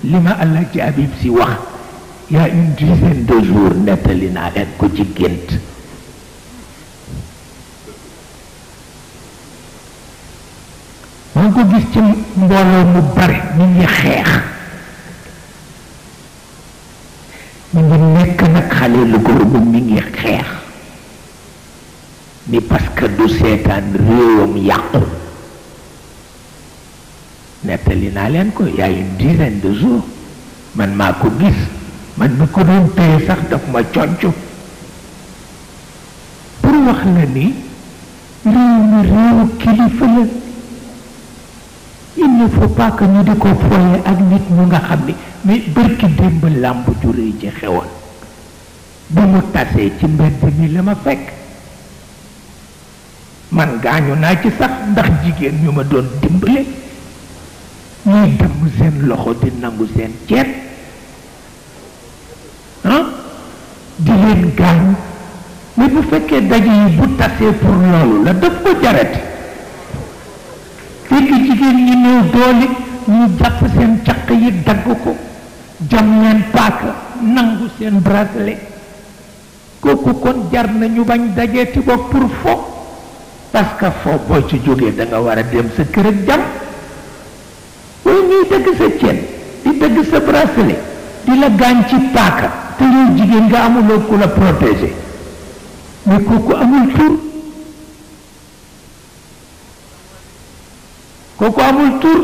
li ma Allah ci Habib si wax y a une dizaine de jours nettali naa leen ko ci gént maa ngi ko gis ci mbooloo mu bare ñu ngi xeex ñu ngi nekk nag xale lu góor bu mi ngi xeex ni parce que du seetaan réewam yàqu nettali naa leen ko y a une dizaine de jours man maa ko gis man mi ko doon téye sax daf ma conc pour wax la ni réew mi réewu kilifa la il ne faut pas que ñu di ko foye ak nit ñu nga xam ni mais bërki démb làmb ju rëy ci xewoon bu mu tasee ci mbedd mi la ma fekk man gaañu naa ci sax ndax jigéen ñu ma doon dimbale ñuy damm seen loxo di nangu seen ceeb di leen gaañ mais bu fekkee daje yi bu tasee pour loolu la daf ko jarati fekk jigéen ñi néew doole ñu jàpp seen caq yi dagg ko jam leen paaka nangu seen bracelet kooku kon jar na ñu bañ dajeeti ba pour fo parce que fo boo ci jógee da nga war a dem sa kër ak jam waaye ñuy dagg sa ceen di dagg sa bracelet di la gaañ ci paaka te yow jigéen nga amuloo ku la protéger mais kooku amul tur kooku amul tur